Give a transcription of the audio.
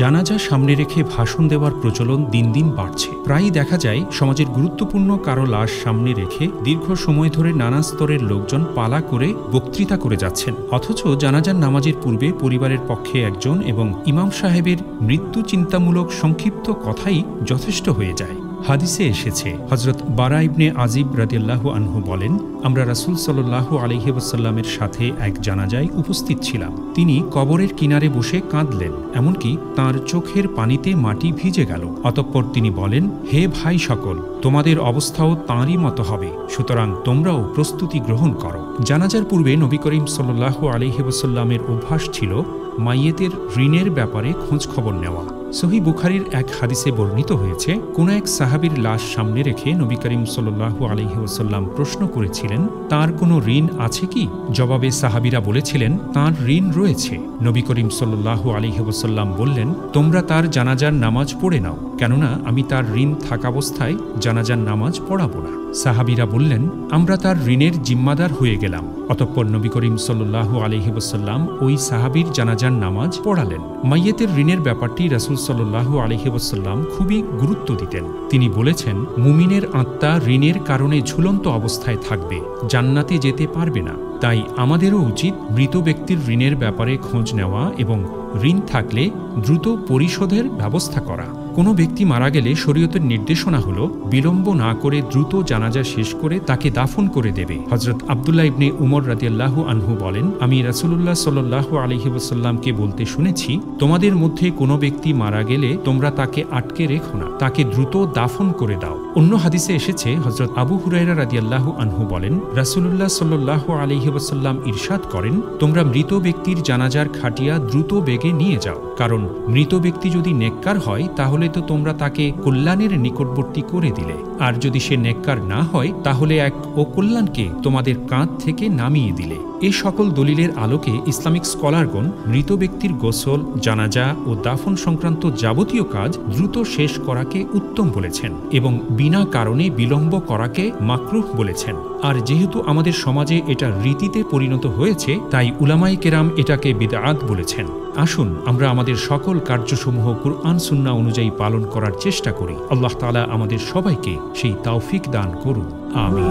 জানাজা সামনে রেখে ভাষণ দেওয়ার প্রচলন দিন দিন বাড়ছে। প্রায়ই দেখা যায় সমাজের গুরুত্বপূর্ণ কারো লাশ সামনে রেখে দীর্ঘ সময় ধরে নানা স্তরের লোকজন পালা করে বক্তৃতা করে যাচ্ছেন, অথচ জানাজার নামাজের পূর্বে পরিবারের পক্ষে একজন এবং ইমাম সাহেবের মৃত্যু চিন্তামূলক সংক্ষিপ্ত কথাই যথেষ্ট হয়ে যায়। হাদিসে এসেছে, হযরত বারা ইবনে আজিব রাদিয়াল্লাহু আনহু বলেন, আমরা রাসূল সাল্লাল্লাহু আলাইহি ওয়াসাল্লামের সাথে এক জানাজায় উপস্থিত ছিলাম। তিনি কবরের কিনারে বসে কাঁদলেন, এমনকি তাঁর চোখের পানিতে মাটি ভিজে গেল। অতঃপর তিনি বলেন, হে ভাই সকল, তোমাদের অবস্থাও তাঁরই মতো হবে, সুতরাং তোমরাও প্রস্তুতি গ্রহণ করো। জানাজার পূর্বে নবী করিম সাল্লাল্লাহু আলাইহি ওয়াসাল্লামের অভ্যাস ছিল মাইয়েতের ঋণের ব্যাপারে খোঁজ খবর নেওয়া। সহিহ বুখারীর এক হাদিসে বর্ণিত হয়েছে, কোন এক সাহাবীর লাশ সামনে রেখে নবী করিম সাল্লাল্লাহু আলাইহি ওয়াসাল্লাম প্রশ্ন করেছিলেন, তার কোনো ঋণ আছে কি? জবাবে সাহাবীরা বলেছিলেন, তার ঋণ রয়েছে। নবী করিম সাল্লাল্লাহু আলাইহি ওয়াসাল্লাম বললেন, তোমরা তার জানাজার নামাজ পড়ে নাও, কেননা আমি তার ঋণ থাকাবস্থায় জানাজার নামাজ পড়াবো না। সাহাবীরা বললেন, আমরা তার ঋণের জিম্মাদার হয়ে গেলাম। অতঃপর নবী করিম সাল্লাল্লাহু আলাইহি ওয়াসাল্লাম ওই সাহাবীর জানাজার নামাজ পড়ালেন। মাইয়েতের ঋণের ব্যাপারটি রাসূল সাল্লাল্লাহু আলাইহি ওয়াসাল্লাম খুবই গুরুত্ব দিতেন। তিনি বলেছেন, মুমিনের আত্মা ঋণের কারণে ঝুলন্ত অবস্থায় থাকবে, জান্নাতে যেতে পারবে না। তাই আমাদেরও উচিত মৃত ব্যক্তির ঋণের ব্যাপারে খোঁজ নেওয়া এবং ঋণ থাকলে দ্রুত পরিশোধের ব্যবস্থা করা। কোনো ব্যক্তি মারা গেলে শরীয়তের নির্দেশনা হল বিলম্ব না করে দ্রুত জানাজা শেষ করে তাকে দাফন করে দেবে। হযরত আব্দুল্লাহ ইবনে উমর রাদিয়াল্লাহু আনহু বলেন, আমি রাসূলুল্লাহ সাল্লাল্লাহু আলাইহি ওয়াসাল্লামকে বলতে শুনেছি, তোমাদের মধ্যে কোনো ব্যক্তি মারা গেলে তোমরা তাকে আটকে রেখো না, তাকে দ্রুত দাফন করে দাও। অন্য হাদিসে এসেছে, হযরত আবু হুরায়রা রাদিয়াল্লাহু আনহু বলেন, রাসূলুল্লাহ সাল্লাল্লাহু আলাইহি ওয়াসাল্লাম ইরশাদ করেন, তোমরা মৃত ব্যক্তির জানাজার খাটিয়া দ্রুত বেগে নিয়ে যাও, কারণ মৃত ব্যক্তি যদি নেককার হয় তাহলে তো তোমরা তাকে কল্যাণের নিকটবর্তী করে দিলে, আর যদি সে নেককার না হয় তাহলে এক অকল্যাণকে তোমাদের কাঁধ থেকে নামিয়ে দিলে। এই সকল দলিলের আলোকে ইসলামিক স্কলারগণ মৃত ব্যক্তির গোসল, জানাজা ও দাফন সংক্রান্ত যাবতীয় কাজ দ্রুত শেষ করাকে উত্তম বলেছেন এবং বিনা কারণে বিলম্ব করাকে মাকরুহ বলেছেন। আর যেহেতু আমাদের সমাজে এটা রীতিতে পরিণত হয়েছে, তাই উলামায়ে কেরাম এটাকে বিদআত বলেছেন। আসুন আমরা আমাদের সকল কার্যসমূহ কুরআন সুন্নাহ অনুযায়ী পালন করার চেষ্টা করি। আল্লাহ তাআলা আমাদের সবাইকে সেই তৌফিক দান করুন। আমিন।